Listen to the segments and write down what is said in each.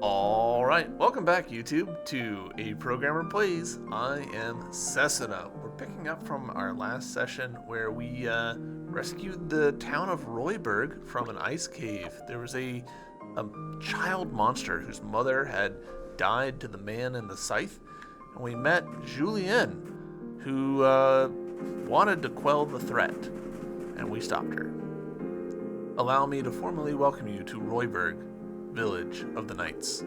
Alright, welcome back YouTube to A Programmer Plays. I am Setsuna. We're picking up from our last session where we rescued the town of Royberg from an ice cave. There was a child monster whose mother had died to the man in the scythe, and we met Julien, who wanted to quell the threat, and we stopped her. Allow me to formally welcome you to Royberg, Village of the Knights.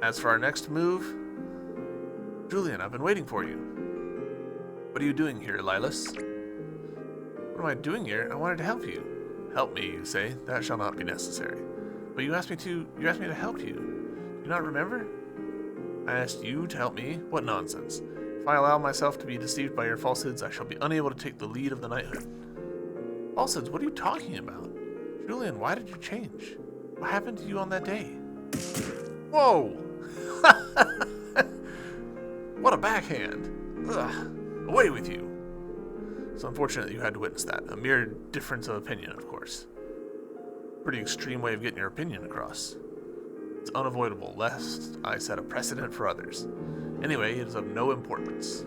As for our next move, Julien, I've been waiting for you. What are you doing here, Lilas? What am I doing here? I wanted to help you. Help me, you say? That shall not be necessary. But you asked me to help you. Do you not remember? I asked you to help me? What nonsense. If I allow myself to be deceived by your falsehoods, I shall be unable to take the lead of the knighthood. Falsehoods? What are you talking about? Julien, why did you change? What happened to you on that day? Whoa! What a backhand! Ugh. Away with you! It's unfortunate that you had to witness that. A mere difference of opinion, of course. Pretty extreme way of getting your opinion across. It's unavoidable, lest I set a precedent for others. Anyway, it is of no importance.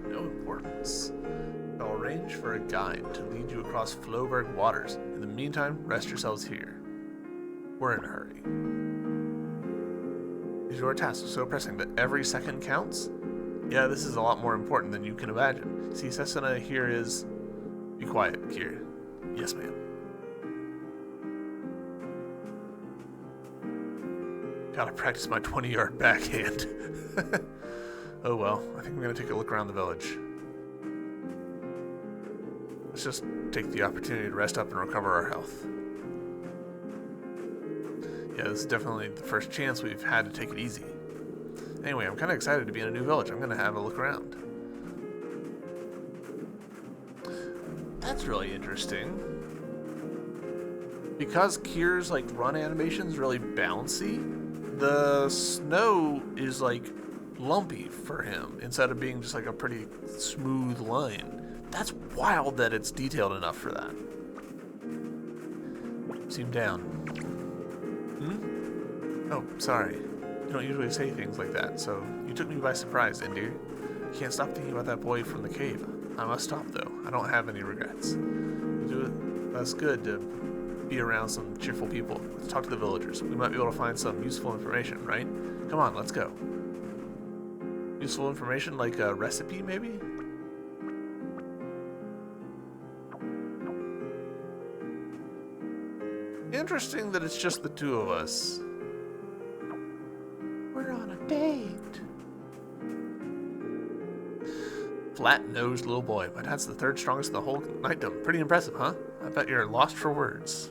No importance. I'll arrange for a guide to lead you across Floberg waters. In the meantime, rest yourselves here. We're in a hurry. Is your task so pressing that every second counts? Yeah, this is a lot more important than you can imagine. See, Setsuna here is... Be quiet, Kier. Yes, ma'am. Gotta practice my 20-yard backhand. Oh well, I think I'm gonna take a look around the village. Let's just take the opportunity to rest up and recover our health. Yeah, this is definitely the first chance we've had to take it easy. Anyway, I'm kind of excited to be in a new village. I'm going to have a look around. That's really interesting. Because Kier's run animation is really bouncy, the snow is lumpy for him instead of being just a pretty smooth line. That's wild that it's detailed enough for that. Seem down. Oh, sorry. You don't usually say things like that, so you took me by surprise, Indir. I can't stop thinking about that boy from the cave. I must stop, though. I don't have any regrets. That's good to be around some cheerful people. Let's talk to the villagers. We might be able to find some useful information, right? Come on, let's go. Useful information like a recipe, maybe? Interesting that it's just the two of us. We're on a date. Flat-nosed little boy. My dad's the third strongest in the whole knightdom. Pretty impressive, huh? I bet you're lost for words.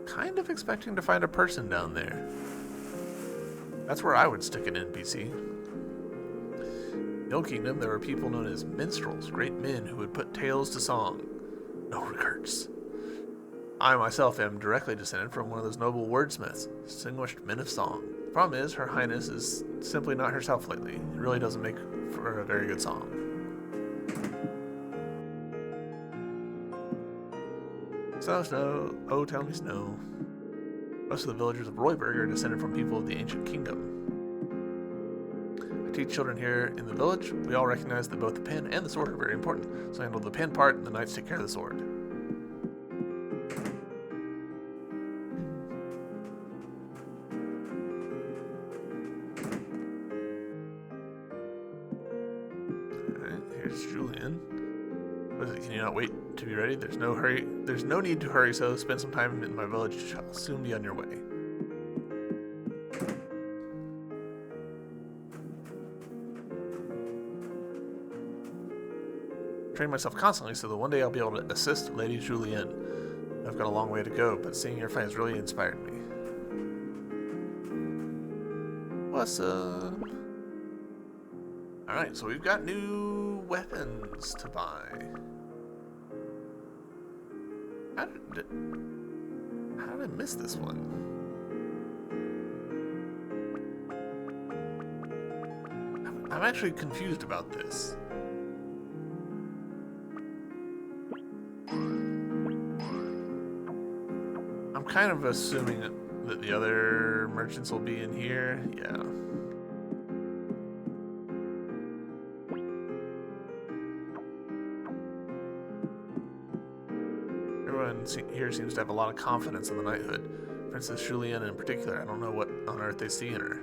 Kind of expecting to find a person down there. That's where I would stick an NPC. In the Old Kingdom, there were people known as minstrels, great men who would put tales to song. No regrets. I myself am directly descended from one of those noble wordsmiths, distinguished men of song. The problem is, Her Highness is simply not herself lately. It really doesn't make for a very good song. Snow, oh tell me snow. Most of the villagers of Royberg are descended from people of the ancient kingdom. I teach children here in the village. We all recognize that both the pen and the sword are very important, so I handle the pen part and the knights take care of the sword. Here's Julien. What is it? Can you not wait to be ready? There's no hurry. There's no need to hurry, so spend some time in my village. You shall soon be on your way. Train myself constantly so that one day I'll be able to assist Lady Julien. I've got a long way to go, but seeing your fight has really inspired me. What's up? Alright, so we've got new weapons to buy. How did I miss this one? I'm actually confused about this. kind of assuming that the other merchants will be in here. Yeah. Everyone here seems to have a lot of confidence in the knighthood. Princess Julian in particular. I don't know what on earth they see in her.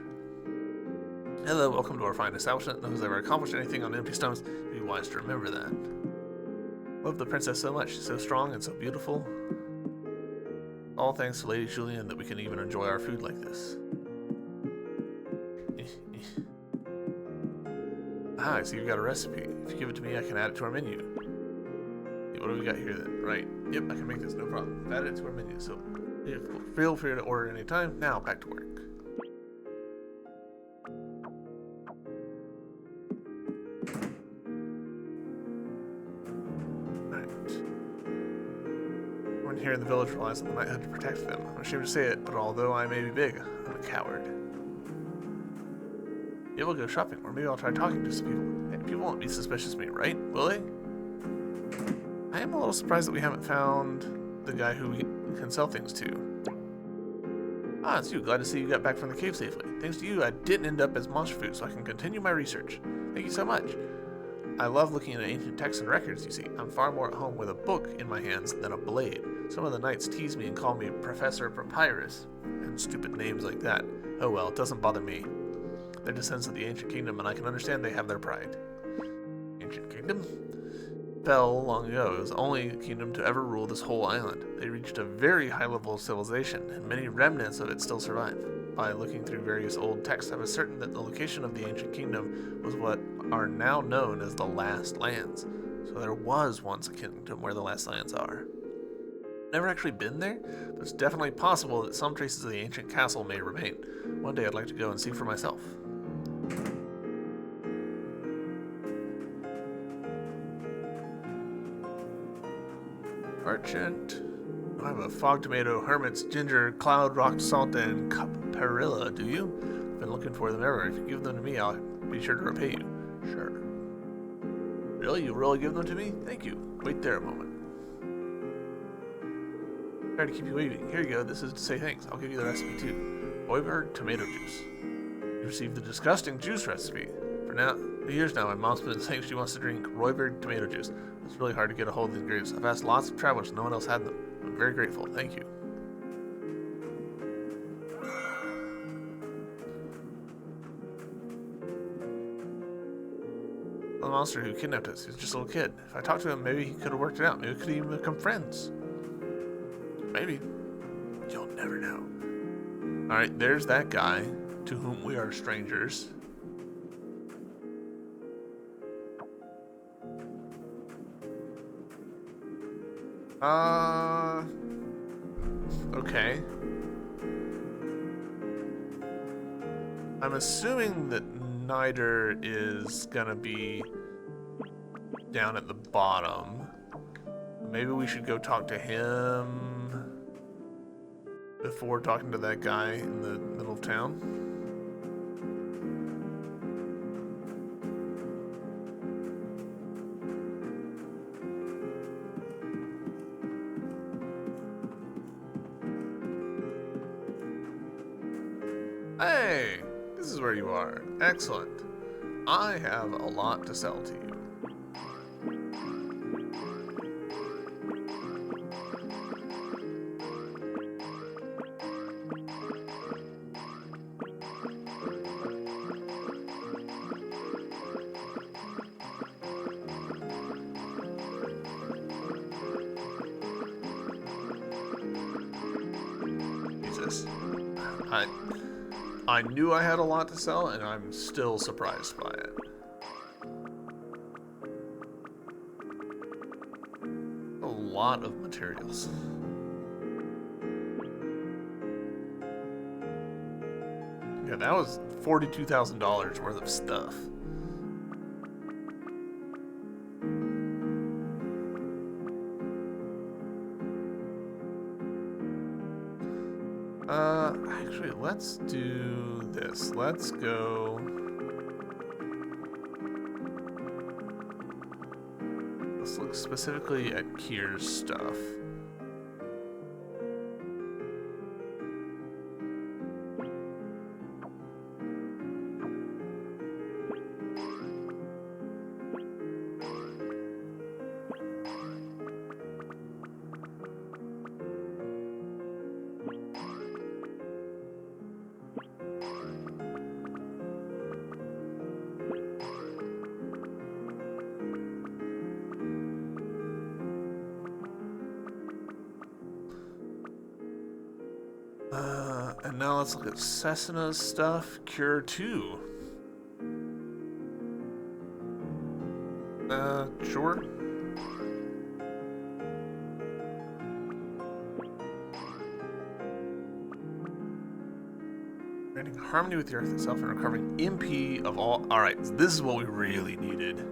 Hello, welcome to our fine establishment. No one's ever accomplished anything on empty stomachs. It'd be wise to remember that. Love the princess so much. She's so strong and so beautiful. All thanks to Lady Julian that we can even enjoy our food like this. Ah, I see you've got a recipe. If you give it to me, I can add it to our menu. What do we got here then? Right. Yep, I can make this, no problem. I've added it to our menu, so feel free to order anytime. Now, back to work. Here in the village relies on the knighthood to protect them. I'm ashamed to say it, but although I may be big, I'm a coward. Yeah, we'll go shopping, or maybe I'll try talking to some people. Hey, people won't be suspicious of me, right? Will they? I am a little surprised that we haven't found the guy who we can sell things to. Ah, it's you. Glad to see you got back from the cave safely. Thanks to you, I didn't end up as monster food, so I can continue my research. Thank you so much. I love looking at ancient texts and records, you see. I'm far more at home with a book in my hands than a blade. Some of the knights tease me and call me Professor Papyrus, and stupid names like that. Oh well, it doesn't bother me. They're descendants of the ancient kingdom, and I can understand they have their pride. Ancient kingdom? Fell long ago. It was the only kingdom to ever rule this whole island. They reached a very high level of civilization, and many remnants of it still survive. By looking through various old texts, I was certain that the location of the ancient kingdom was what are now known as the Last Lands. So there was once a kingdom where the Last Lands are. Never actually been there, but it's definitely possible that some traces of the ancient castle may remain. One day I'd like to go and see for myself. Merchant. I have a fog tomato, hermits, ginger, cloud, rock salt, and caparilla, do you? I've been looking for them everywhere. If you give them to me, I'll be sure to repay you. Sure. Really? You really give them to me? Thank you. Wait there a moment. Sorry to keep you waiting. Here you go. This is to say thanks. I'll give you the recipe too. Royberg tomato juice. You received the disgusting juice recipe. For years now, my mom's been saying she wants to drink Royberg tomato juice. It's really hard to get a hold of the ingredients. I've asked lots of travelers, no one else had them. I'm very grateful. Thank you. The monster who kidnapped us. He's just a little kid. If I talked to him, maybe he could have worked it out. Maybe we could even become friends. Maybe. You'll never know. Alright, there's that guy to whom we are strangers. Okay. I'm assuming that Niter is gonna be down at the bottom. Maybe we should go talk to him before talking to that guy in the middle of town. Hey, this is where you are. Excellent. I have a lot to sell to you. Jesus. I knew I had a lot to sell, and I'm still surprised by it. A lot of materials. Yeah, that was $42,000 worth of stuff. Actually, let's do this. Let's go. Let's look specifically at Kier's stuff. And now let's look at Setsuna's stuff. Cure 2. Sure. Granting harmony with the earth itself and recovering MP of all. Alright, so this is what we really needed.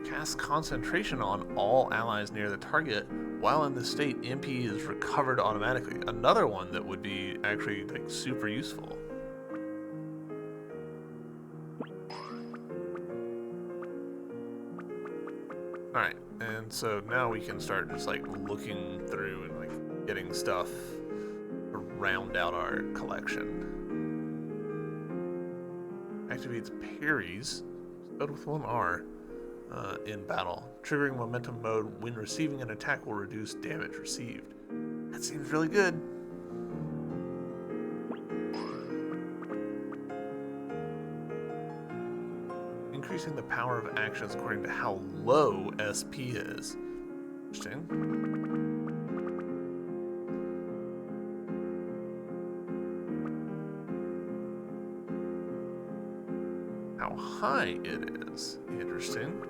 Cast concentration on all allies near the target. While in this state, MP is recovered automatically. Another one that would be actually like super useful. Alright, and so now we can start just like looking through and like getting stuff to round out our collection. Activates parries, spelled with one R. In battle. Triggering momentum mode when receiving an attack will reduce damage received. That seems really good. Increasing the power of actions according to how low SP is. Interesting. How high it is. Interesting.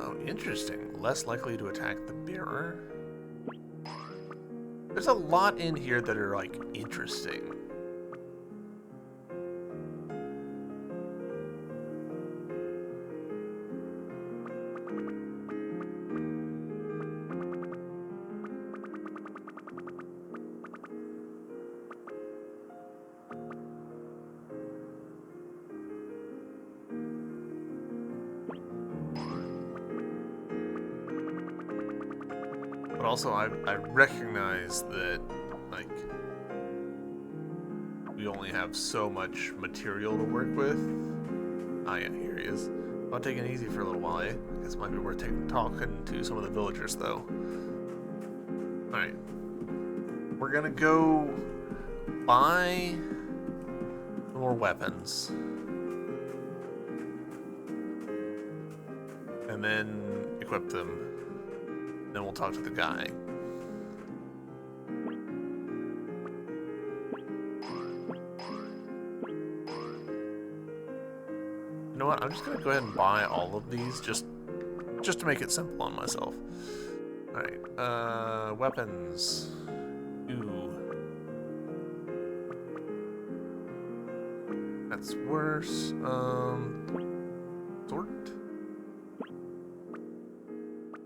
Oh, interesting. Less likely to attack the bearer. There's a lot in here that are, like, interesting. But also, I recognize that, like, we only have so much material to work with. Ah, yeah, here he is. I'll take it easy for a little while, eh? I guess it might be worth talking to some of the villagers, though. Alright. We're gonna go buy more weapons. And then equip them. Then we'll talk to the guy. You know what? I'm just gonna go ahead and buy all of these just to make it simple on myself. Alright, weapons. Ooh. That's worse. Sword?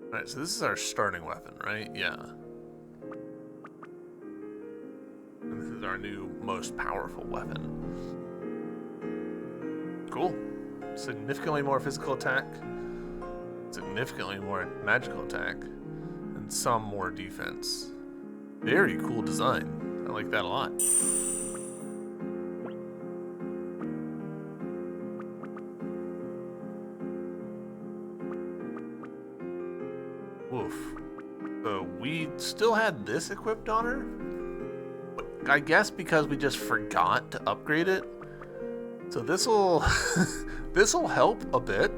Alright, so this is our starting weapon, right? Yeah. And this is our new most powerful weapon. Cool. Significantly more physical attack, significantly more magical attack, and some more defense. Very cool design. I like that a lot. Oof. So we still had this equipped on her? I guess because we just forgot to upgrade it. So this'll this'll help a bit.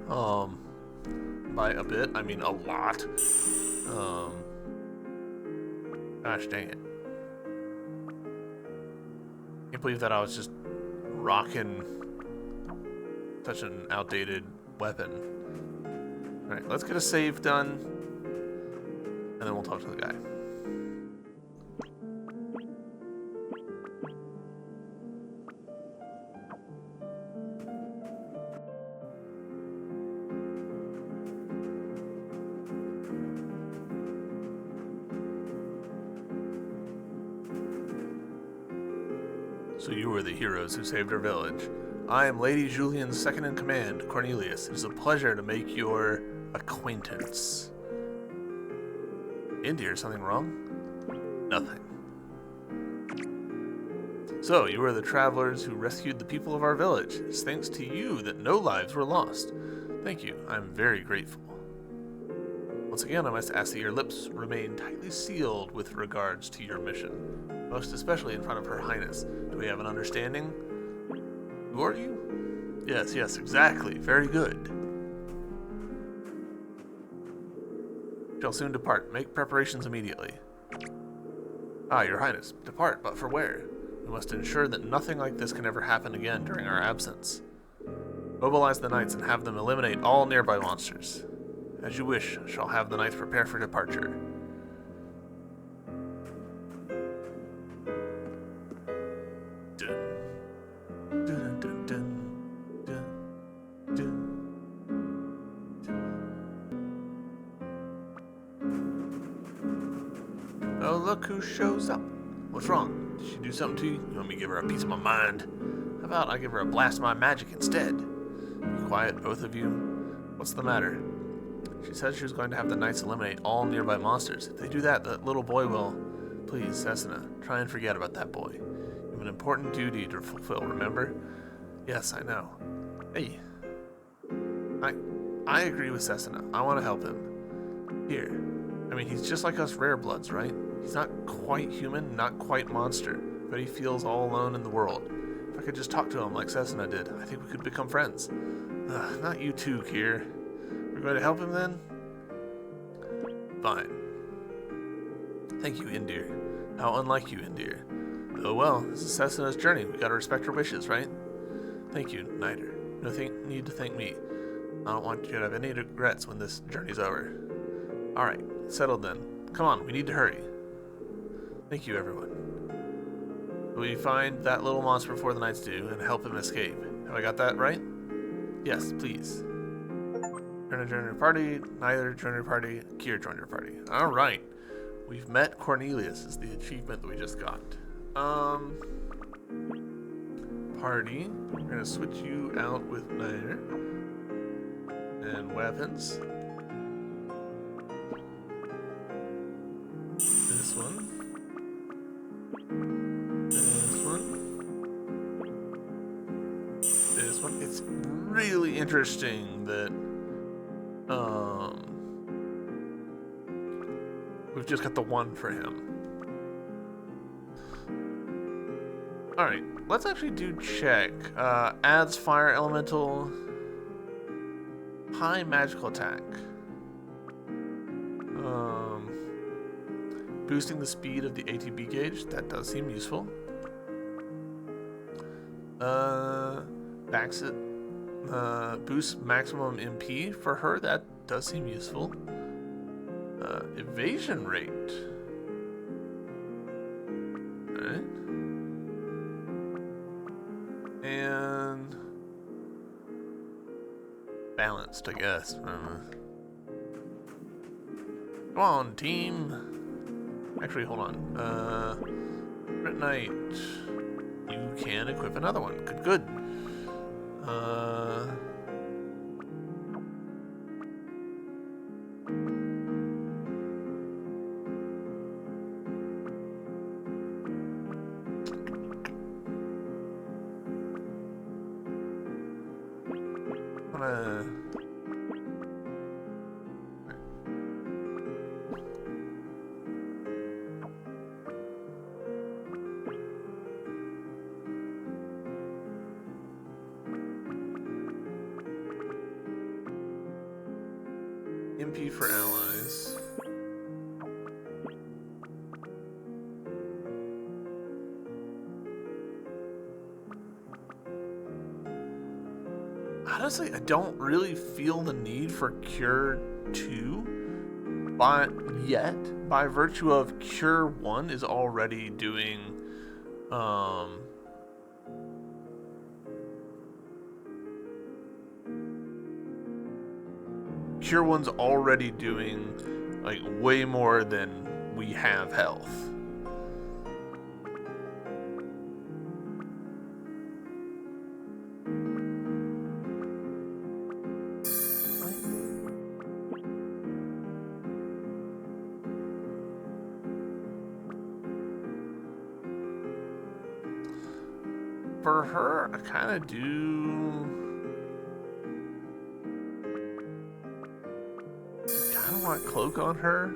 By a bit, I mean a lot. Gosh dang it. Can't believe that I was just rocking such an outdated weapon. Alright, let's get a save done. And then we'll talk to the guy. So you were the heroes who saved our village. I am Lady Julian's second in command, Cornelius. It is a pleasure to make your acquaintance. India, something wrong? Nothing. So, you are the travelers who rescued the people of our village. It's thanks to you that no lives were lost. Thank you. I'm very grateful. Once again, I must ask that your lips remain tightly sealed with regards to your mission, most especially in front of Her Highness. Do we have an understanding? Who are you? Yes, exactly. Very good. Shall soon depart. Make preparations immediately. Ah, Your Highness. Depart, but for where? We must ensure that nothing like this can ever happen again during our absence. Mobilize the knights and have them eliminate all nearby monsters. As you wish, I shall have the knights prepare for departure. Dun, dun, dun, dun, dun, dun. Oh, look who shows up. What's wrong? Did she do something to you? You want me to give her a piece of my mind? How about I give her a blast of my magic instead? Be quiet, both of you. What's the matter? She said she was going to have the knights eliminate all nearby monsters. If they do that, the little boy will... Please, Setsuna, try and forget about that boy. You have an important duty to fulfill, remember? Yes, I know. Hey. I agree with Setsuna. I want to help him. Here. I mean, he's just like us rare bloods, right? He's not quite human, not quite monster, but he feels all alone in the world. If I could just talk to him like Setsuna did, I think we could become friends. Not you two, Kier. We're going to help him then? Fine. Thank you, Indir. How unlike you, Indir. Oh well, this is Setsuna's journey. We gotta respect her wishes, right? Thank you, Niter. No need to thank me. I don't want you to have any regrets when this journey's over. Alright, settled then. Come on, we need to hurry. Thank you, everyone. Will you find that little monster before the knights do and help him escape? Have I got that right? Yes, please. Join your party, neither join your party, Kier join your party. Alright. We've met Cornelius is the achievement that we just got. Party. We're gonna switch you out with neither. And weapons. This one. This one. This one. It's really interesting that we've just got the one for him. Alright, let's actually do check. Adds fire elemental, high magical attack. Boosting the speed of the ATB gauge, that does seem useful. Boost maximum MP for her, that does seem useful. Evasion rate. Alright. And balanced, I guess. Come on, team. Actually, hold on. Red Knight. You can equip another one. Good. MP for allies. Honestly, I don't really feel the need for Cure 2, but yet, by virtue of Cure 1 is already doing, Cure 1's already doing, like, way more than we have health. for her, I kind of do. Kind of want cloak on her.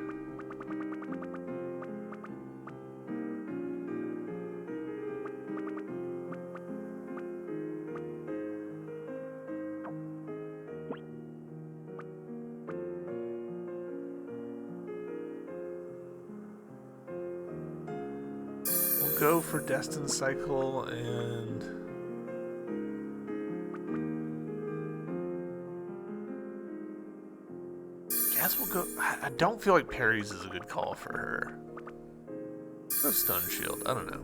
Go for Destined Cycle and guess we'll go. I don't feel like Parry's is a good call for her. Go Stun Shield. I don't know.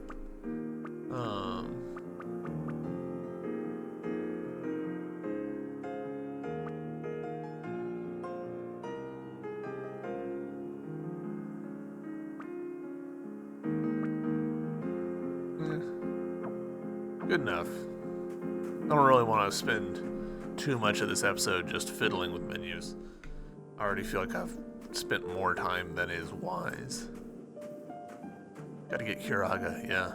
Good enough. I don't really want to spend too much of this episode just fiddling with menus. I already feel like I've spent more time than is wise. Gotta get Kiraga, yeah.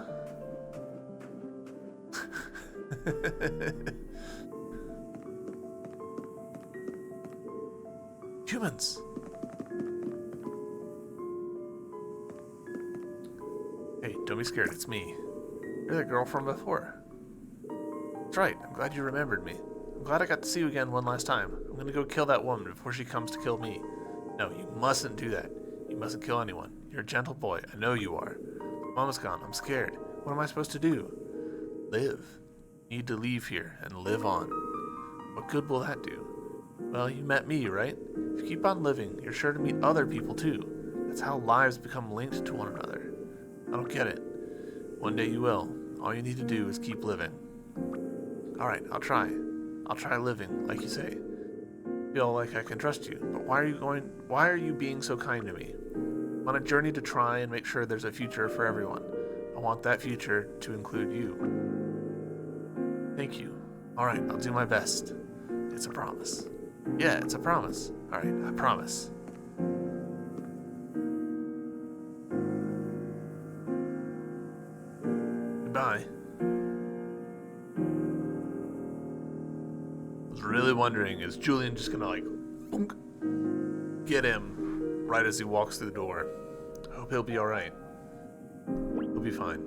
Humans! Hey, don't be scared, it's me. You're that girl from before. That's right, I'm glad you remembered me. I'm glad I got to see you again one last time. I'm gonna go kill that woman before she comes to kill me. No, you mustn't do that. You mustn't kill anyone. You're a gentle boy. I know you are. Mama's gone. I'm scared. What am I supposed to do? Live. You need to leave here and live on. What good will that do? Well, you met me, right? If you keep on living, you're sure to meet other people too. That's how lives become linked to one another. I don't get it. One day you will. All you need to do is keep living. Alright, I'll try. I'll try living, like you say. Feel like I can trust you, but why are you being so kind to me? I'm on a journey to try and make sure there's a future for everyone. I want that future to include you. Thank you. Alright, I'll do my best. It's a promise. Yeah, it's a promise. Alright, I promise. Goodbye. I was really wondering, is Julian just gonna like boonk, get him right as he walks through the door? I hope he'll be alright. He'll be fine.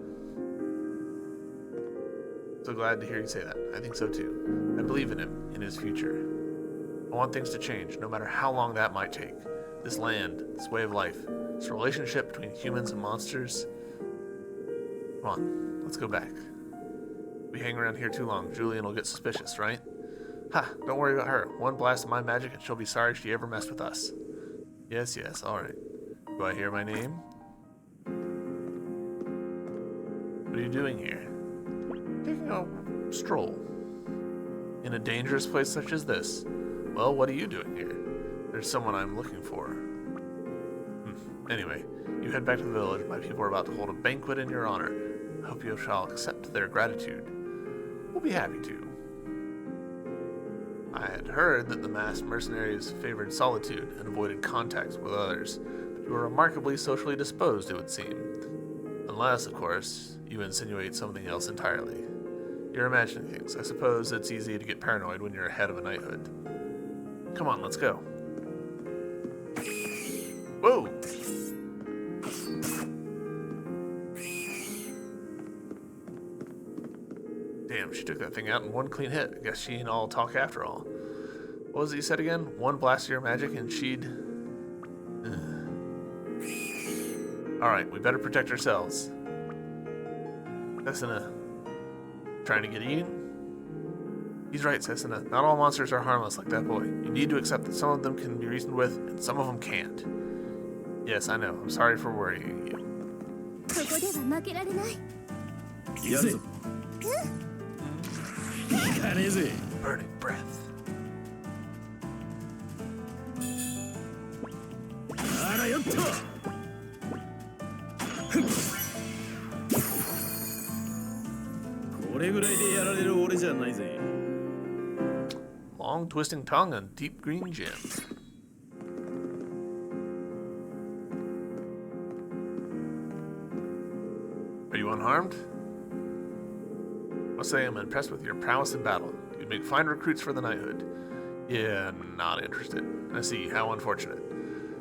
So glad to hear you say that. I think so too. I believe in him, in his future. I want things to change, no matter how long that might take. This land, this way of life, this relationship between humans and monsters. Come on, let's go back. If we hang around here too long, Julian will get suspicious, right? Ha, don't worry about her. One blast of my magic and she'll be sorry she ever messed with us. Yes, alright. Do I hear my name? What are you doing here? Taking a stroll. In a dangerous place such as this. Well, what are you doing here? There's someone I'm looking for. Anyway, you head back to the village. My people are about to hold a banquet in your honor. I hope you shall accept their gratitude. We'll be happy to. I had heard that the masked mercenaries favored solitude and avoided contact with others, but you were remarkably socially disposed, it would seem. Unless, of course, you insinuate something else entirely. You're imagining things. I suppose it's easy to get paranoid when you're ahead of a knighthood. Come on, let's go. Whoa! Damn, she took that thing out in one clean hit. I guess she ain't all talk after all. What was it you said again? One blast of your magic and she'd... Alright, we better protect ourselves. Setsuna. Trying to get eaten? He's right, Setsuna. Not all monsters are harmless like that boy. You need to accept that some of them can be reasoned with, and some of them can't. Yes, I know. I'm sorry for worrying you. Burning breath. Long twisting tongue and deep green gem. Are you unharmed? Must say I'm impressed with your prowess in battle. You'd make fine recruits for the knighthood. Yeah, not interested. I see, how unfortunate.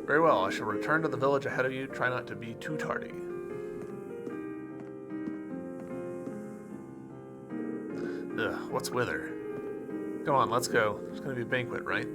Very well, I shall return to the village ahead of you. Try not to be too tardy. Ugh, what's with her? Come on, let's go. There's gonna be a banquet, right?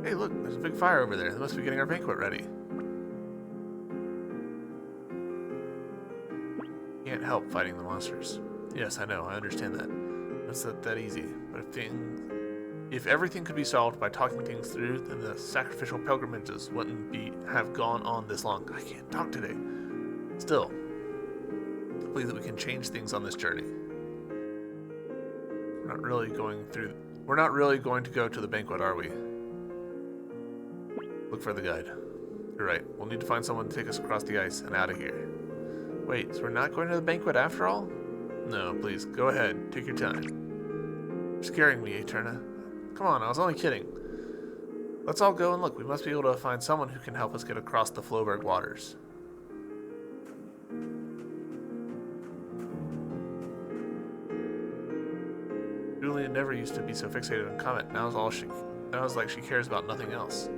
Hey, look, there's a big fire over there. They must be getting our banquet ready. Can't help fighting the monsters. Yes, I know, I understand that. It's not that easy. But if everything could be solved by talking things through, then the sacrificial pilgrimages wouldn't have gone on this long. I can't talk today. Still, I believe that we can change things on this journey. We're not really going to go to the banquet, are we? Look for the guide. You're right. We'll need to find someone to take us across the ice and out of here. Wait, so we're not going to the banquet after all? No, please, go ahead. Take your time. You're scaring me, Eterna. Come on, I was only kidding. Let's all go and look. We must be able to find someone who can help us get across the Floberg waters. Julian never used to be so fixated on Comet. Now it's like she cares about nothing else.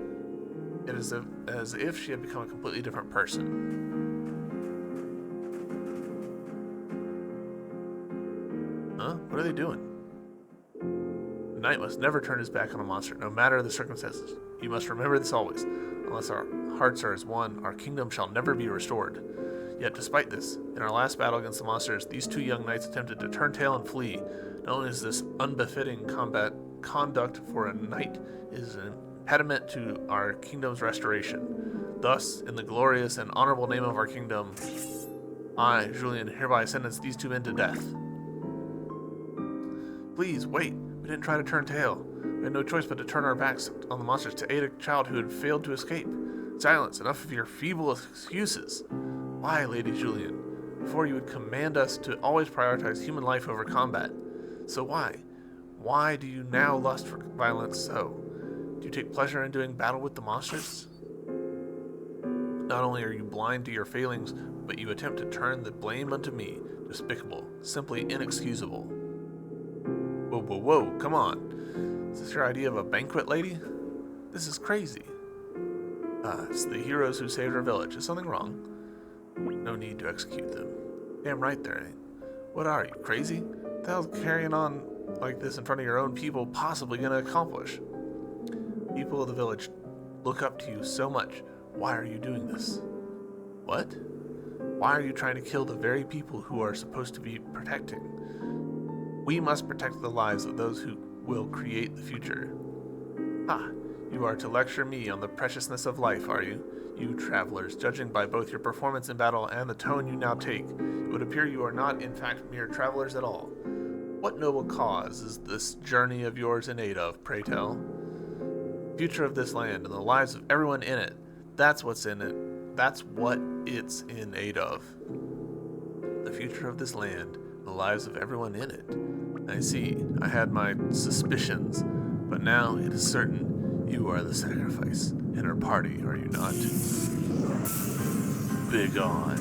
It is as if she had become a completely different person. Huh? What are they doing? The knight must never turn his back on a monster, no matter the circumstances. You must remember this always. Unless our hearts are as one, our kingdom shall never be restored. Yet despite this, in our last battle against the monsters, these two young knights attempted to turn tail and flee. Not only is this unbefitting conduct for a knight, it is an impediment to our kingdom's restoration. Thus, in the glorious and honorable name of our kingdom, I, Julian, hereby sentence these two men to death. Please, wait. We didn't try to turn tail. We had no choice but to turn our backs on the monsters to aid a child who had failed to escape. Silence, enough of your feeble excuses. Why, Lady Julian? Before you would command us to always prioritize human life over combat. So why? Why do you now lust for violence so? Do you take pleasure in doing battle with the monsters? Not only are you blind to your failings, but you attempt to turn the blame unto me. Despicable. Simply inexcusable. Whoa, whoa, whoa, come on. Is this your idea of a banquet, lady? This is crazy. It's the heroes who saved our village. Is something wrong? No need to execute them. Damn right there ain't. What are you, crazy? What the hell's carrying on like this in front of your own people possibly gonna accomplish? People of the village look up to you so much. Why are you doing this? What? Why are you trying to kill the very people who are supposed to be protecting? We must protect the lives of those who will create the future. Ah, you are to lecture me on the preciousness of life, are you? You travelers, judging by both your performance in battle and the tone you now take, it would appear you are not, in fact, mere travelers at all. What noble cause is this journey of yours in aid of, pray tell? The future of this land and the lives of everyone in it, that's what's in it. That's what it's in aid of. The future of this land, the lives of everyone in it. I see, I had my suspicions, but now it is certain you are the sacrifice in our party, are you not? Begone.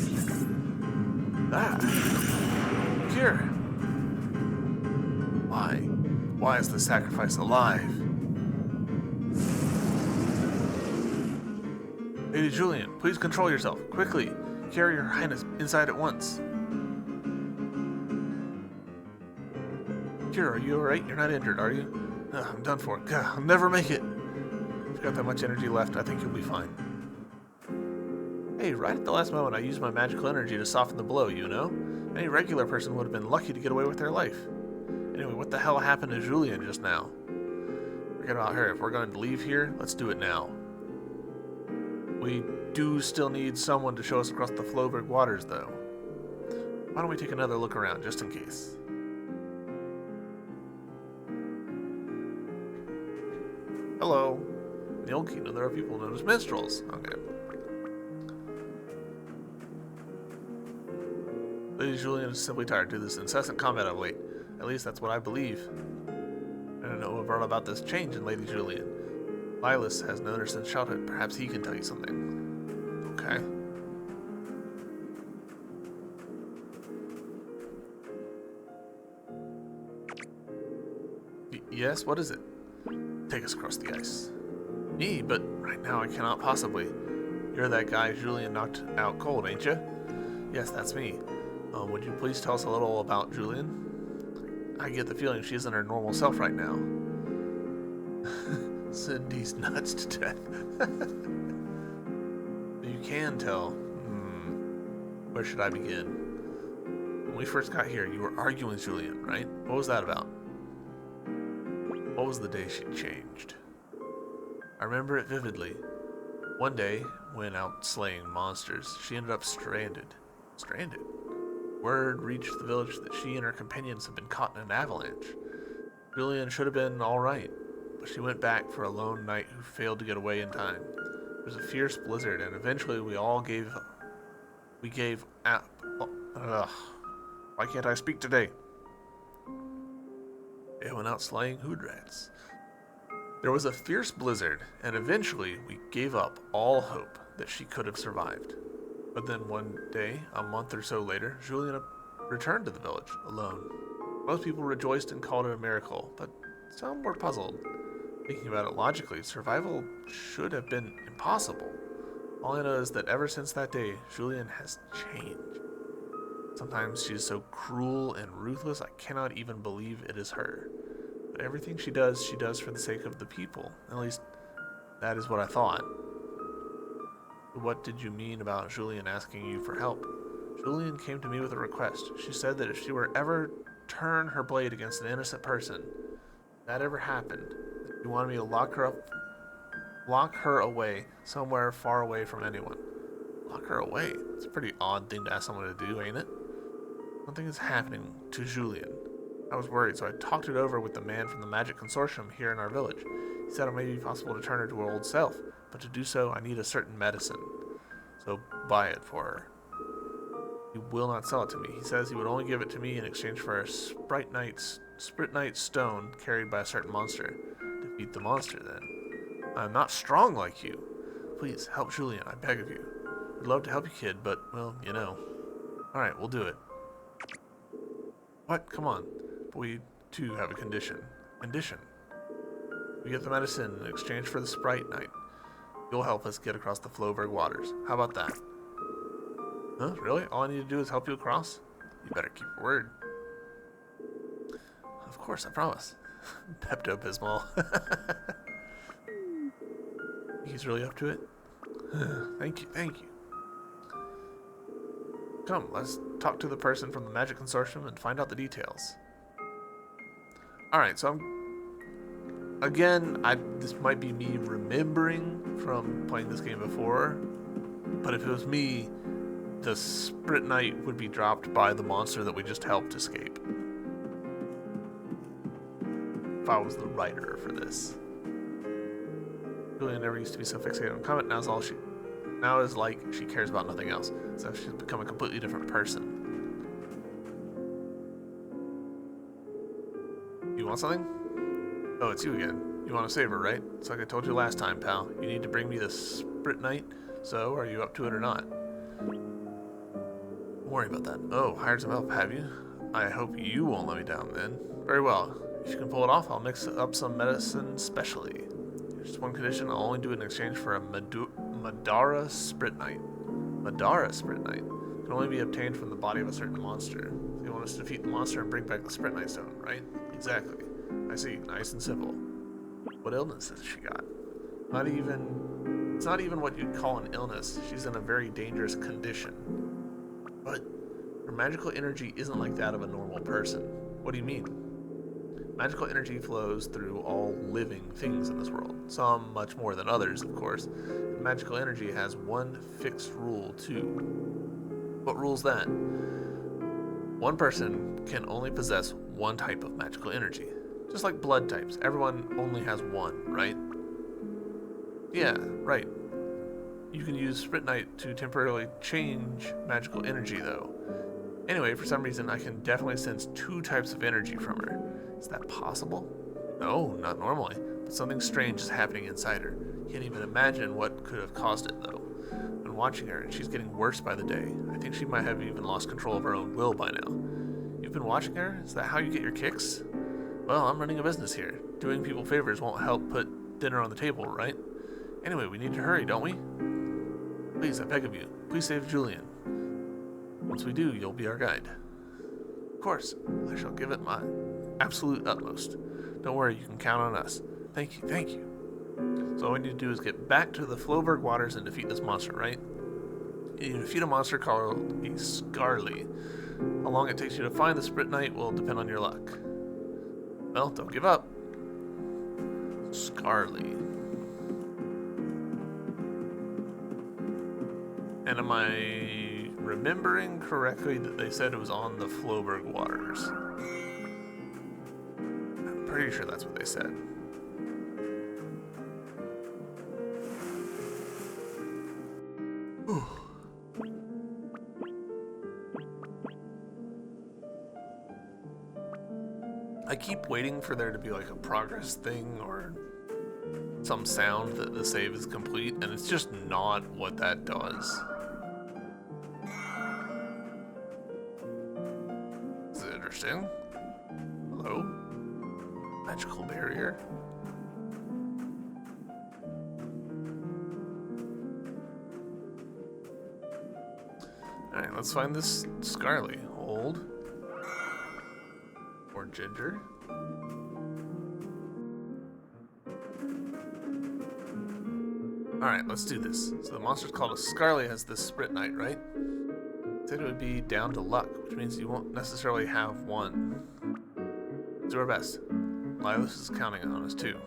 Ah, here. Why? Why is the sacrifice alive? Lady Julian, please control yourself. Quickly, carry your highness inside at once. Kira, are you alright? You're not injured, are you? I'm done for. God, I'll never make it. If you've got that much energy left, I think you'll be fine. Hey, right at the last moment I used my magical energy to soften the blow, you know? Any regular person would have been lucky to get away with their life. Anyway, what the hell happened to Julian just now? Forget about her. If we're going to leave here, let's do it now. We do still need someone to show us across the Floberg waters, though. Why don't we take another look around, just in case? Hello. In the Old Kingdom, there are people known as minstrels. Okay. Lady Julian is simply tired due to this incessant combat of late. At least that's what I believe. I don't know what brought about this change in Lady Julian. Lilas has known her since childhood. Perhaps he can tell you something. Okay. Yes, what is it? Take us across the ice. Me? But right now I cannot possibly. You're that guy Julian knocked out cold, ain't you? Yes, that's me. Would you please tell us a little about Julian? I get the feeling she isn't her normal self right now. Cindy's nuts to death. You can tell. Where should I begin? When we first got here, you were arguing with Julian, right? What was that about? What was the day she changed? I remember it vividly. One day, when out slaying monsters, she ended up stranded. Stranded? Word reached the village that she and her companions had been caught in an avalanche. Julian should have been alright, but she went back for a lone knight who failed to get away in time. There was a fierce blizzard, and eventually we gave up. Why can't I speak today? They went out slaying hood rats. There was a fierce blizzard, and eventually we gave up all hope that she could have survived. But then one day, a month or so later, Julian returned to the village, alone. Most people rejoiced and called it a miracle, but some were puzzled. Thinking about it logically, survival should have been impossible. All I know is that ever since that day, Julian has changed. Sometimes she is so cruel and ruthless, I cannot even believe it is her. But everything she does for the sake of the people. At least, that is what I thought. What did you mean about Julian asking you for help? Julian came to me with a request. She said that if she were ever turn her blade against an innocent person, if that ever happened, you wanted me to lock her away somewhere far away from anyone. Lock her away? It's a pretty odd thing to ask someone to do, ain't it? Something is happening to Julian. I was worried, so I talked it over with the man from the Magic Consortium here in our village. He said it may be possible to turn her to her old self, but to do so, I need a certain medicine. So buy it for her. He will not sell it to me. He says he would only give it to me in exchange for a Spritnite stone carried by a certain monster. Defeat the monster, then. I'm not strong like you. Please, help Julian, I beg of you. I'd love to help you, kid, but, well, you know. Alright, we'll do it. What? Come on. But we, too, have a condition. Condition? We get the medicine in exchange for the Sprite Knight. You'll help us get across the Floberg waters. How about that? Huh? Really? All I need to do is help you across? You better keep your word. Of course, I promise. Pepto-Bismol. He's really up to it? Thank you, thank you. Come, let's talk to the person from the Magic Consortium and find out the details. Alright, so this might be me remembering from playing this game before, but if it was me, the Sprit Knight would be dropped by the monster that we just helped escape. If I was the writer for this. Julia never used to be so fixated on combat, now is like she cares about nothing else. So she's become a completely different person. You want something? Oh, it's you again. You want to save her, right? It's like I told you last time, pal. You need to bring me the Sprit Knight. So, are you up to it or not? Don't worry about that. Oh, hired some help, have you? I hope you won't let me down then. Very well. If you can pull it off, I'll mix up some medicine specially. Just one condition, I'll only do it in exchange for a Madara Sprit Knight. Madara Sprit Knight can only be obtained from the body of a certain monster. So you want us to defeat the monster and bring back the Sprit Knight stone, right? Exactly. I see. Nice and simple. What illness has she got? It's not even what you'd call an illness. She's in a very dangerous condition. But her magical energy isn't like that of a normal person. What do you mean? Magical energy flows through all living things in this world, some much more than others, of course. Magical energy has one fixed rule, too. What rule's that? One person can only possess one type of magical energy. Just like blood types, everyone only has one, right? Yeah, right. You can use Spritnite to temporarily change magical energy, though. Anyway, for some reason, I can definitely sense two types of energy from her. Is that possible? No, not normally, but something strange is happening inside her. Can't even imagine what could have caused it, though. Been watching her, and she's getting worse by the day. I think she might have even lost control of her own will by now. You've been watching her? Is that how you get your kicks? Well, I'm running a business here. Doing people favors won't help put dinner on the table, right? Anyway, we need to hurry, don't we? Please, I beg of you, please save Julian. Once we do, you'll be our guide. Of course, I shall give it my absolute utmost. Don't worry, you can count on us. Thank you, thank you. So all we need to do is get back to the Floberg waters and defeat this monster, right? You defeat a monster called a Scarly. How long it takes you to find the Spritnite will depend on your luck. Well, don't give up. Scarly. And am I remembering correctly that they said it was on the Floberg waters? I'm pretty sure that's what they said. Whew. I keep waiting for there to be like a progress thing or some sound that the save is complete, and it's just not what that does. Is it interesting? Hello? Magical barrier? Alright, let's find this Scarly. Hold. Or Ginger. Alright, let's do this. So the monster's called a Scarly has this Spritnite, right? Said it would be down to luck, which means you won't necessarily have one. Do our best. Lilas is counting on us too.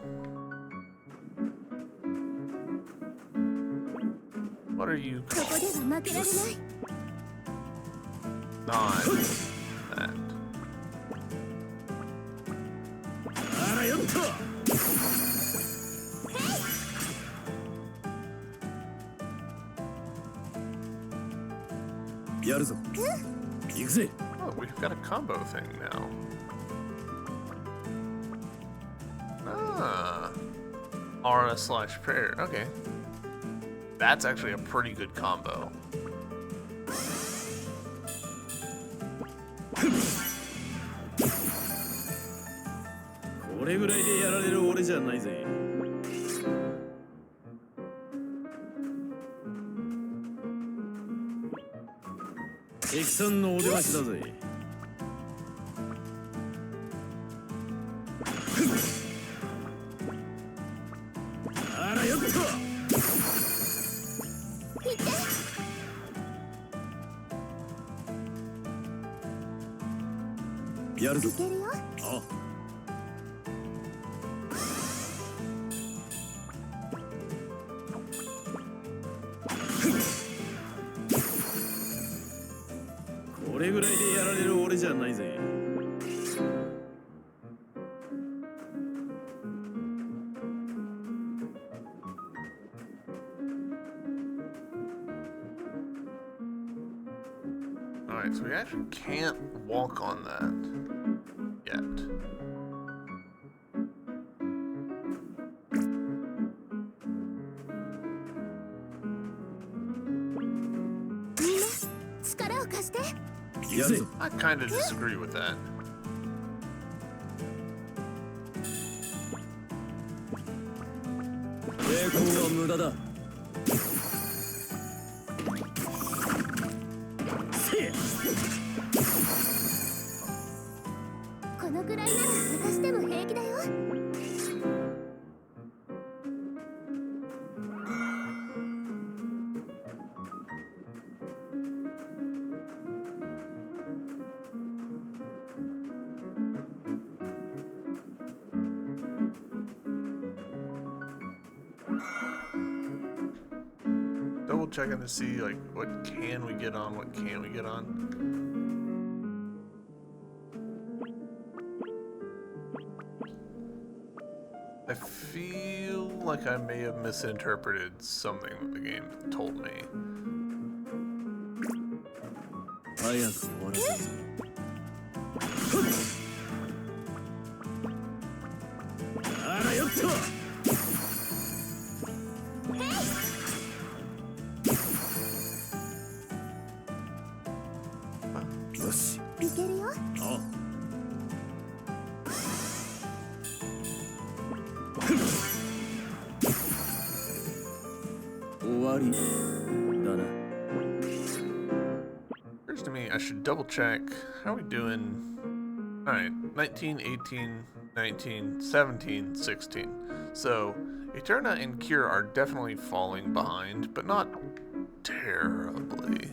What are you called? Not that. Oh, we've got a combo thing now. Ah. Aura/prayer. Okay. That's actually a pretty good combo. Alright, so we actually can't walk on that yet. I kind of disagree with that. checking to see like what can we get on, what can't we get on. I feel like I may have misinterpreted something that the game told me. Occurs to me I should double check. How are we doing? Alright, 19, 18, 19, 17, 16. So, Eterna and Cure are definitely falling behind, but not terribly.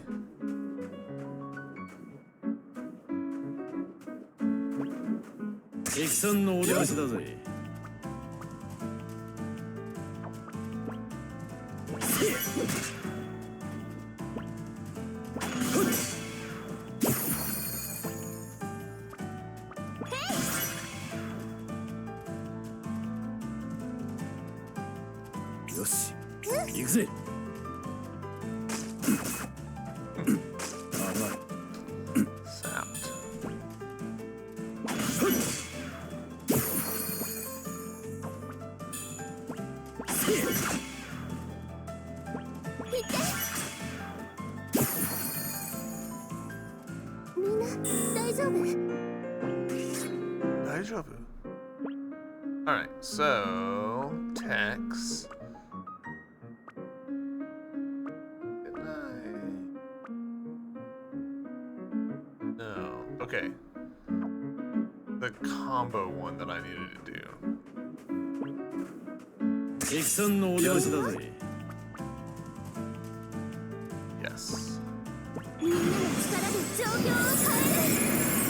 Alright, so Tex. No. Okay. The combo one that I needed to do. Yes.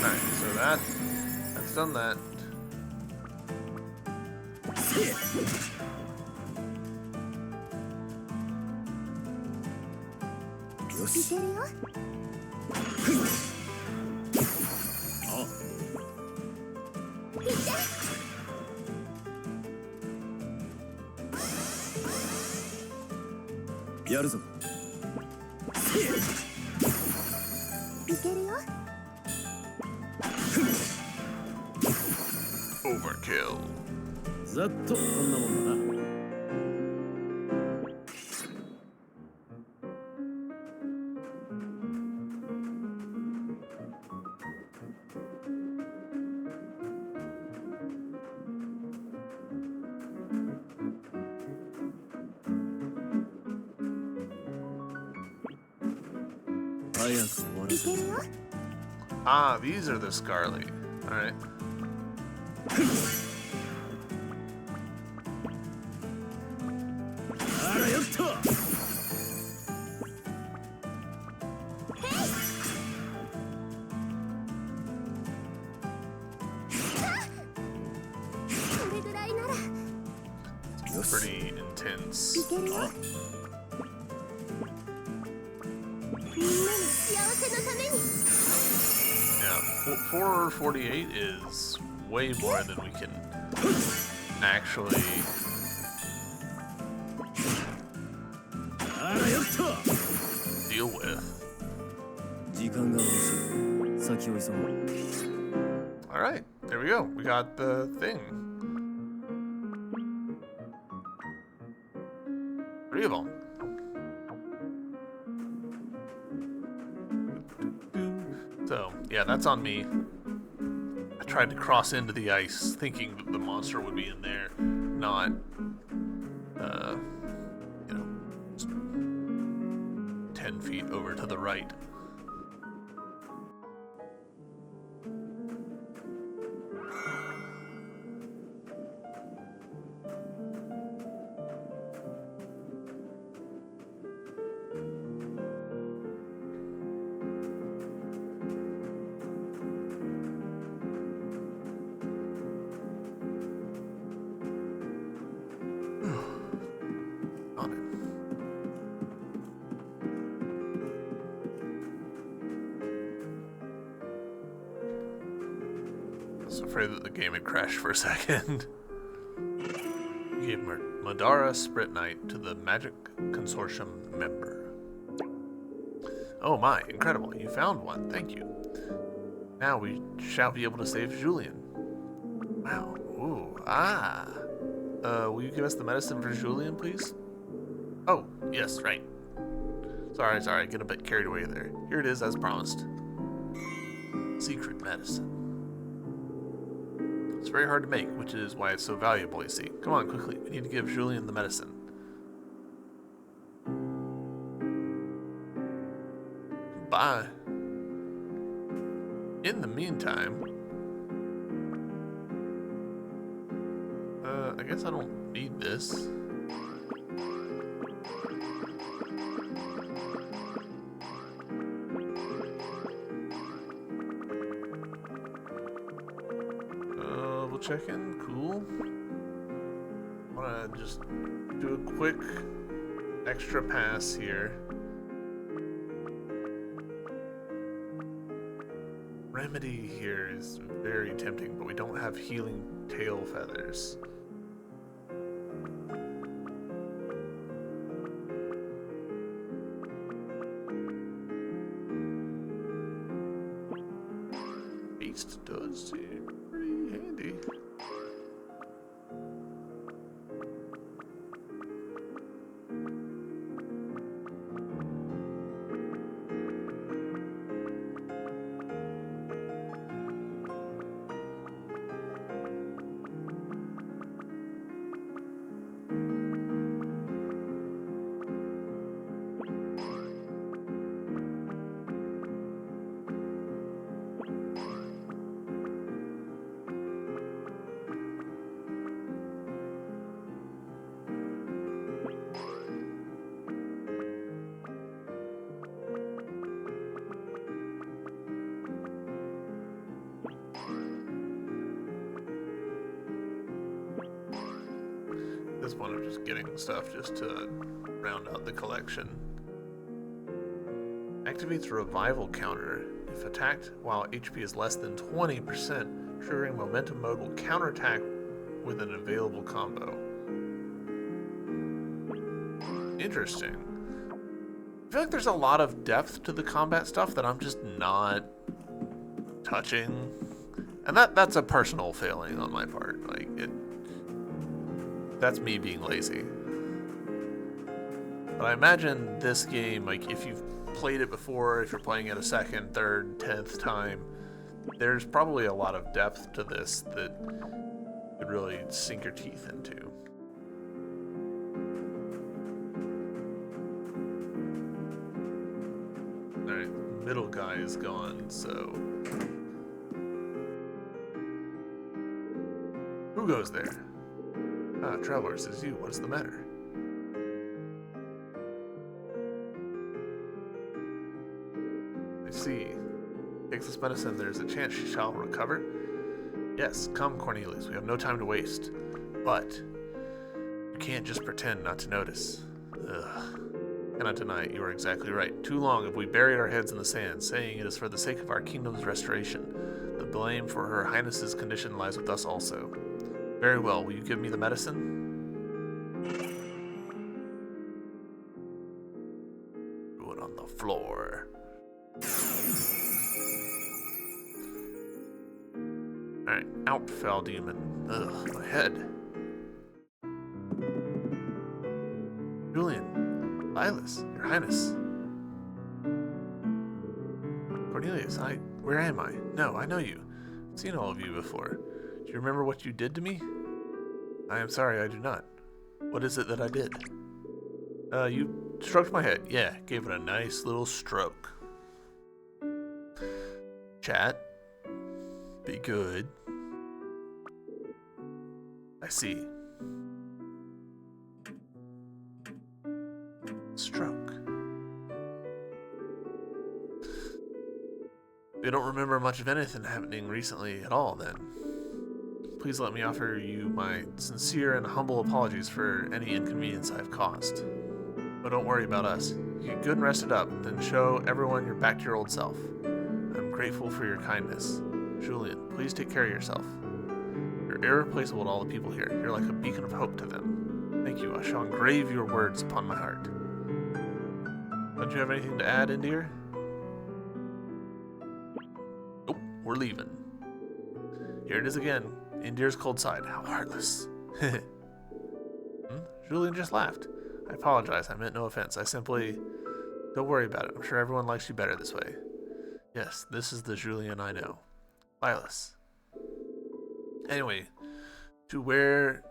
Alright, so that's done that. Overkill. Ah, these are the Scarly. Alright. Pretty intense. Yeah, 448 is way more than we can actually deal with. Alright, there we go. We got the thing. 3 of them. So, yeah, that's on me. I tried to cross into the ice thinking that the monster would be in there, not, you know, just 10 feet over to the right. was afraid that the game had crashed for a second. Gave Madara Sprit Knight to the Magic Consortium member. Oh my, incredible. You found one. Thank you. Now we shall be able to save Julian. Wow. Ooh. Ah. Will you give us the medicine for Julian, please? Oh, yes, right. Sorry. Get a bit carried away there. Here it is, as promised. Secret medicine. It's very hard to make, which is why it's so valuable, you see. Come on, quickly. We need to give Julian the medicine. Bye. In the meantime... I guess I don't need this. We'll check in. Cool. I want to just do a quick extra pass here. Remedy here is very tempting, but we don't have healing tail feathers. Beast does seem pretty handy. This one of just getting stuff just to round out the collection. Activates revival counter. If attacked while HP is less than 20%, triggering momentum mode will counterattack with an available combo. Interesting. I feel like there's a lot of depth to the combat stuff that I'm just not touching. And that's a personal failing on my part. That's me being lazy. But I imagine this game, like if you've played it before, if you're playing it a second, third, 10th time, there's probably a lot of depth to this that you could really sink your teeth into. Alright, middle guy is gone, so... Who goes there? Ah, travelers, it's you. What's the matter? I see. Takes this medicine, there's a chance she shall recover. Yes, come, Cornelius. We have no time to waste. But you can't just pretend not to notice. Ugh. Cannot deny it. You are exactly right. Too long have we buried our heads in the sand, saying it is for the sake of our kingdom's restoration. The blame for Her Highness's condition lies with us also. Very well. Will you give me the medicine? Do it on the floor. Alright, out, foul demon. Ugh, my head. Julian, Lilas, Your Highness. Cornelius, where am I? No, I know you. I've seen all of you before. Do you remember what you did to me? I am sorry, I do not. What is it that I did? You stroked my head. Yeah, gave it a nice little stroke. Chat. Be good. I see. Stroke. You don't remember much of anything happening recently at all, then. Please let me offer you my sincere and humble apologies for any inconvenience I've caused. But don't worry about us. You get good and rested up, then show everyone you're back to your old self. I'm grateful for your kindness. Julian, please take care of yourself. You're irreplaceable to all the people here. You're like a beacon of hope to them. Thank you. I shall engrave your words upon my heart. Don't you have anything to add, Indir? Nope, we're leaving. Here it is again. Indir's cold side. How heartless. Julian just laughed. I apologize. I meant no offense. I simply... Don't worry about it. I'm sure everyone likes you better this way. Yes, this is the Julian I know. Silas. Anyway, to where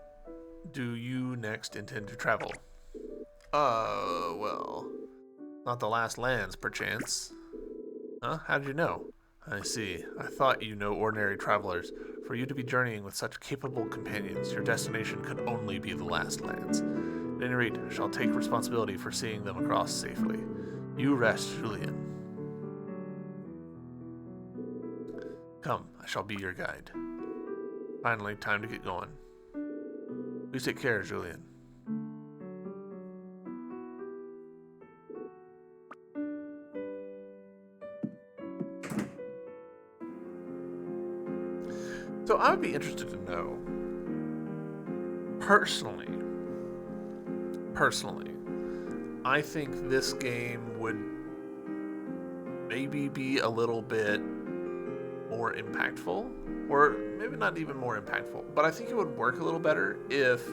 do you next intend to travel? Well, not the last lands, perchance. Huh? How did you know? I see. I thought you know ordinary travelers. For you to be journeying with such capable companions, your destination could only be the last lands. At any rate, I shall take responsibility for seeing them across safely. You rest, Julian. Come, I shall be your guide. Finally, time to get going. Please take care, Julian. So I would be interested to know, personally, I think this game would maybe be a little bit more impactful, or maybe not even more impactful, but I think it would work a little better if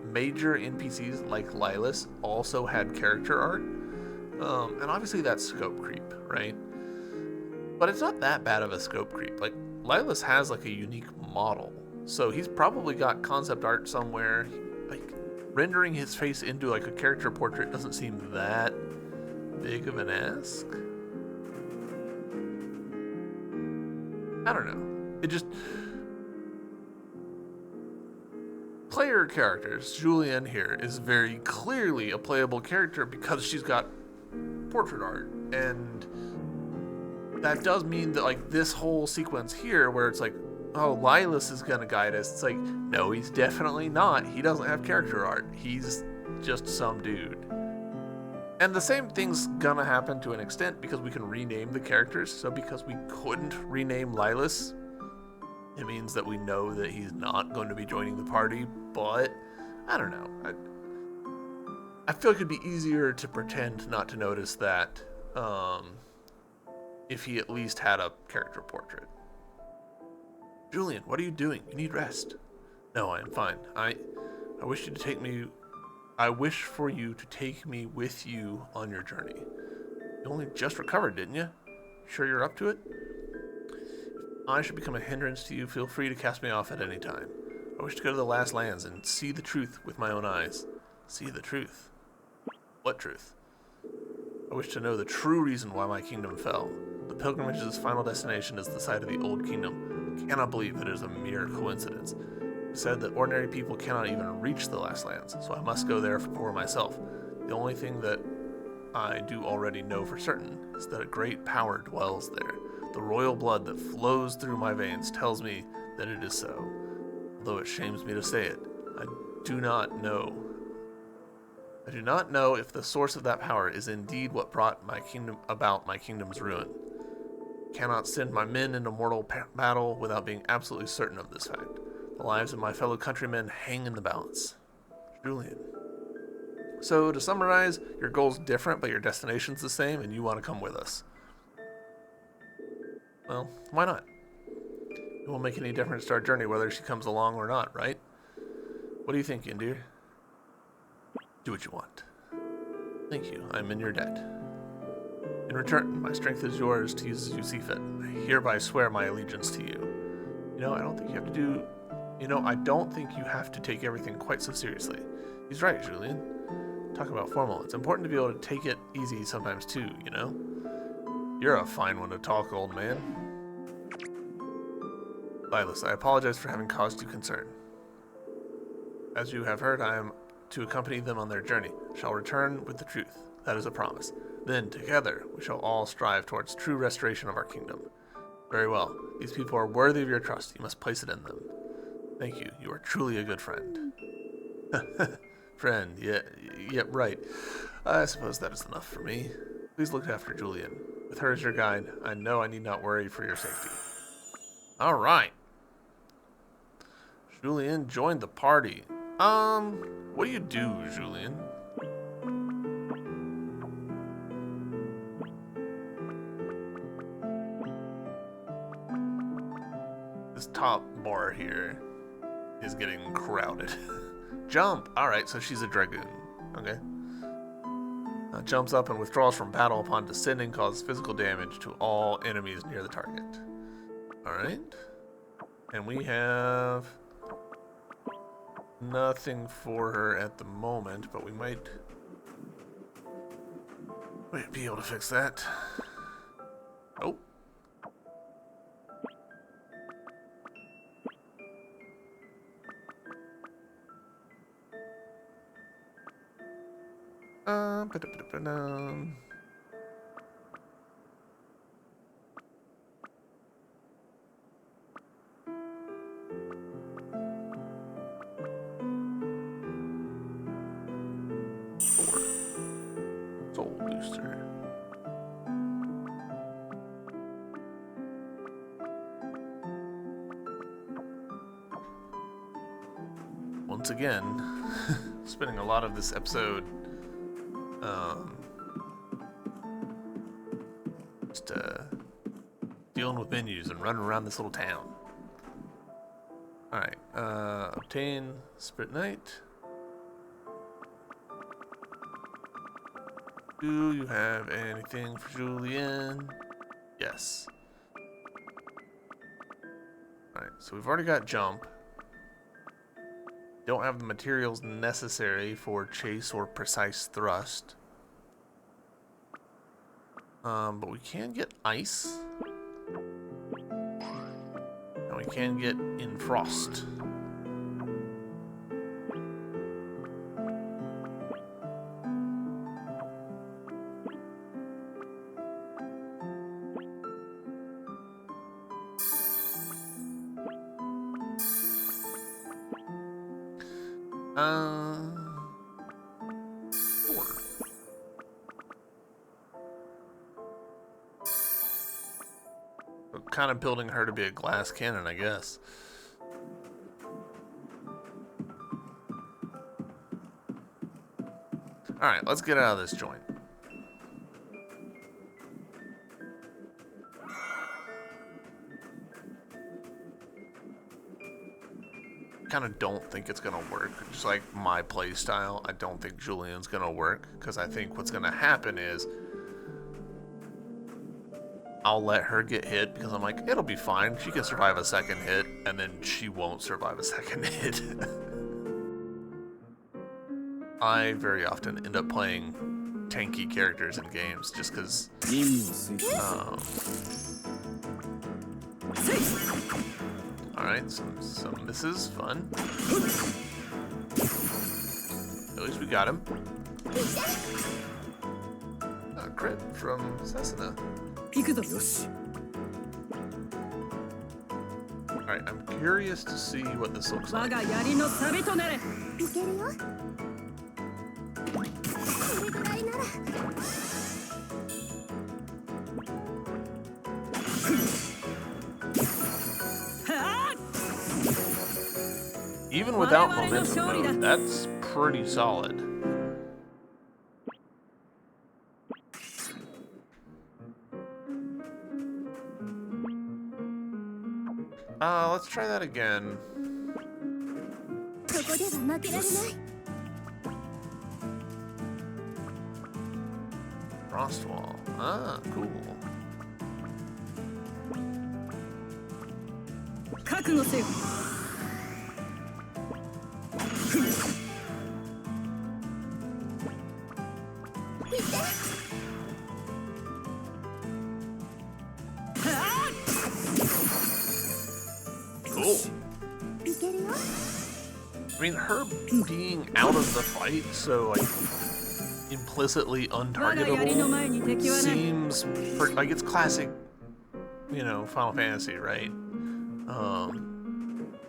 major NPCs like Lilas also had character art. And obviously that's scope creep, right? But it's not that bad of a scope creep. Like, Lilas has like a unique model, so he's probably got concept art somewhere. Like, rendering his face into like a character portrait doesn't seem that big of an ask. I don't know. It just... Player characters. Julian here is very clearly a playable character because she's got portrait art. And that does mean that, like, this whole sequence here where it's like, oh, Lilas is gonna guide us. It's like, no, he's definitely not. He doesn't have character art. He's just some dude. And the same thing's gonna happen to an extent because we can rename the characters. So because we couldn't rename Lilas, it means that we know that he's not going to be joining the party. But I don't know. I feel like it'd be easier to pretend not to notice that if he at least had a character portrait. Julian, what are you doing? You need rest. No, I am fine. I wish you to take me... I wish for you to take me with you on your journey. You only just recovered, didn't you? Sure you're up to it? If I should become a hindrance to you, feel free to cast me off at any time. I wish to go to the last lands and see the truth with my own eyes. See the truth? What truth? I wish to know the true reason why my kingdom fell. The pilgrimage's final destination is the site of the old kingdom. I cannot believe that it is a mere coincidence. It said that ordinary people cannot even reach the last lands, so I must go there for myself. The only thing that I do already know for certain is that a great power dwells there. The royal blood that flows through my veins tells me that it is so. Although it shames me to say it, I do not know if the source of that power is indeed what brought my kingdom's ruin. I cannot send my men into mortal battle without being absolutely certain of this fact. The lives of my fellow countrymen hang in the balance. Julian. So, to summarize, your goal's different, but your destination's the same, and you want to come with us. Well, why not? It won't make any difference to our journey whether she comes along or not, right? What do you think, Indir? Do what you want. Thank you. I'm in your debt. In return, my strength is yours to use as you see fit. I hereby swear my allegiance to you. I don't think you have to take everything quite so seriously. He's right, Julian. Talk about formal. It's important to be able to take it easy sometimes too, You're a fine one to talk, old man. Lilas, I apologize for having caused you concern. As you have heard, I am to accompany them on their journey. Shall return with the truth. That is a promise. Then, together, we shall all strive towards true restoration of our kingdom. Very well. These people are worthy of your trust. You must place it in them. Thank you. You are truly a good friend. Friend, yeah, right. I suppose that is enough for me. Please look after Julian. With her as your guide, I know I need not worry for your safety. All right. Julien joined the party. What do you do, Julien? This top bar here is getting crowded. Jump! Alright, so she's a dragoon. Okay. Jumps up and withdraws from battle upon descending, causes physical damage to all enemies near the target. Alright. And we have nothing for her at the moment, but we might be able to fix that. Oh. Ba-da-ba-da-ba-dum. Soul booster. Once again, spending a lot of this episode just dealing with menus and running around this little town. Alright, obtain Spirit Knight. Do you have anything for Julien? Yes. Alright, so we've already got jump. Don't have the materials necessary for chase or precise thrust. But we can get ice. And we can get in frost. Sure. We're kind of building her to be a glass cannon, I guess. Alright, let's get out of this joint. Kind of don't think it's gonna work. Just like my play style, I don't think Julien's gonna work, because I think what's gonna happen is I'll let her get hit because I'm like, it'll be fine, she can survive a second hit, and then she won't survive a second hit. I very often end up playing tanky characters in games just because alright, some misses, fun. At least we got him. A crit from Setsuna. Alright, I'm curious to see what this looks like. Even without momentum mode, that's pretty solid. Let's try that again. Frost wall. Ah, cool. Cool. I mean, her being out of the fight, so like implicitly untargetable, seems like it's classic, you know, Final Fantasy, right?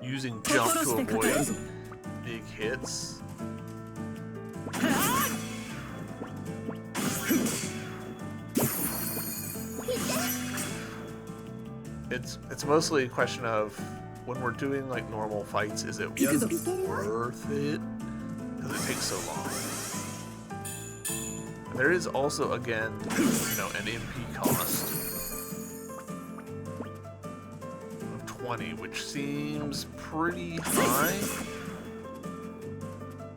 Using jump to avoid big hits. It's mostly a question of when we're doing like normal fights, is it worth it? Because it takes so long. And there is also, again, an MP cost of 20, which seems pretty high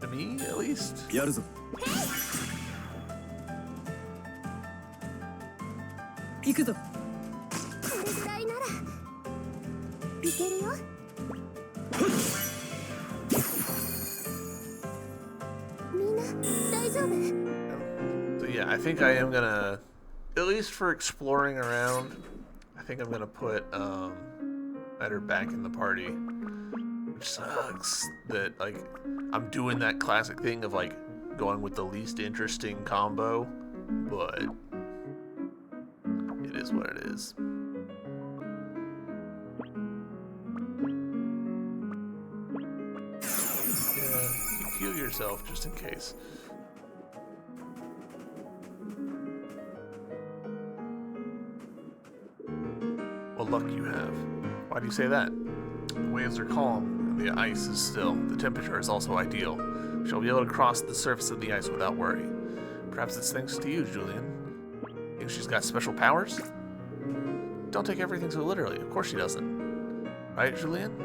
to me, at least. So yeah, I think I am gonna, at least for exploring around, I think I'm gonna put Better back in the party. Which sucks that like I'm doing that classic thing of like going with the least interesting combo, but it is what it is. Yeah, heal yourself just in case. What luck you have. Why do you say that? The waves are calm and the ice is still. The temperature is also ideal. We shall be able to cross the surface of the ice without worry. Perhaps it's thanks to you, Julian. Think she's got special powers? Don't take everything so literally. Of course she doesn't. Right, Julian?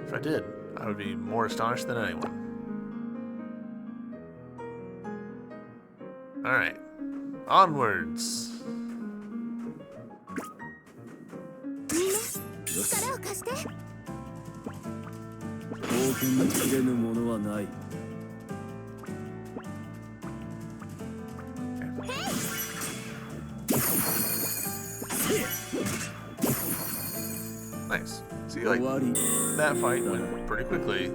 If I did, I would be more astonished than anyone. Alright. Onwards. Nice. See, like, that fight went pretty quickly.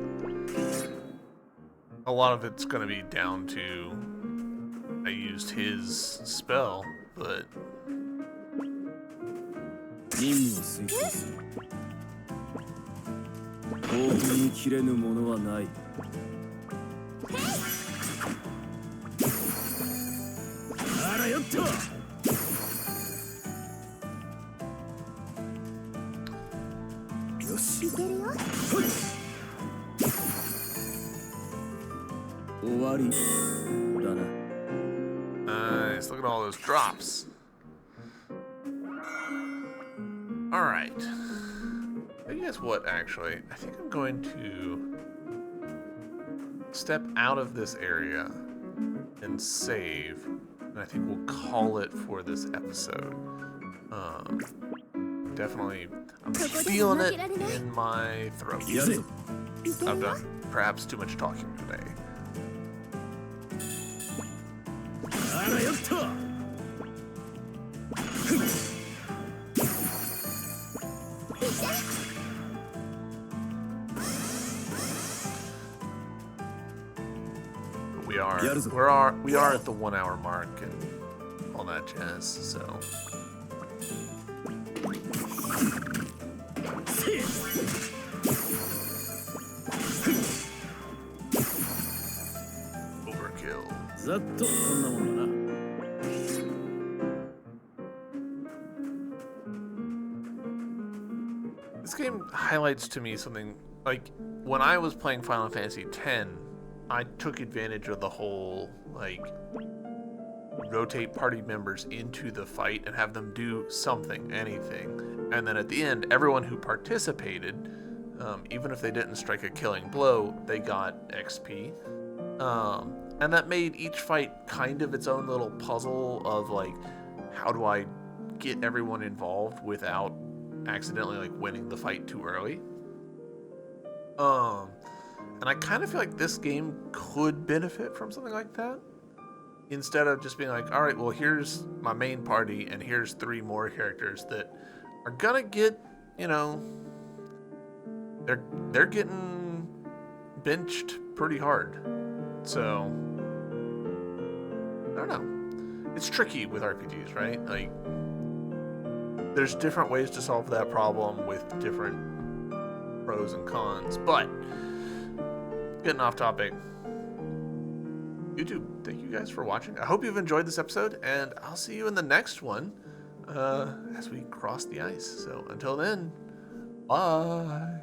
A lot of it's gonna be down to I used his spell, but nice. Look at all those drops. Alright. I guess what, actually? I think I'm going to step out of this area and save. And I think we'll call it for this episode. Definitely, I'm feeling it in my throat. I've done perhaps too much talking today. We are at the 1 hour mark and all that jazz, so. Overkill. This game highlights to me something, like, when I was playing Final Fantasy X, I took advantage of the whole, like, rotate party members into the fight and have them do something, anything. And then at the end, everyone who participated, even if they didn't strike a killing blow, they got XP. And that made each fight kind of its own little puzzle of, like, how do I get everyone involved without accidentally, like, winning the fight too early? And I kind of feel like this game could benefit from something like that. Instead of just being like, all right, well, here's my main party, and here's 3 more characters that are gonna get, they're getting benched pretty hard. So, I don't know. It's tricky with RPGs, right? Like, there's different ways to solve that problem with different pros and cons, but getting off topic. YouTube, thank you guys for watching. I hope you've enjoyed this episode, and I'll see you in the next one, as we cross the ice. So until then, bye.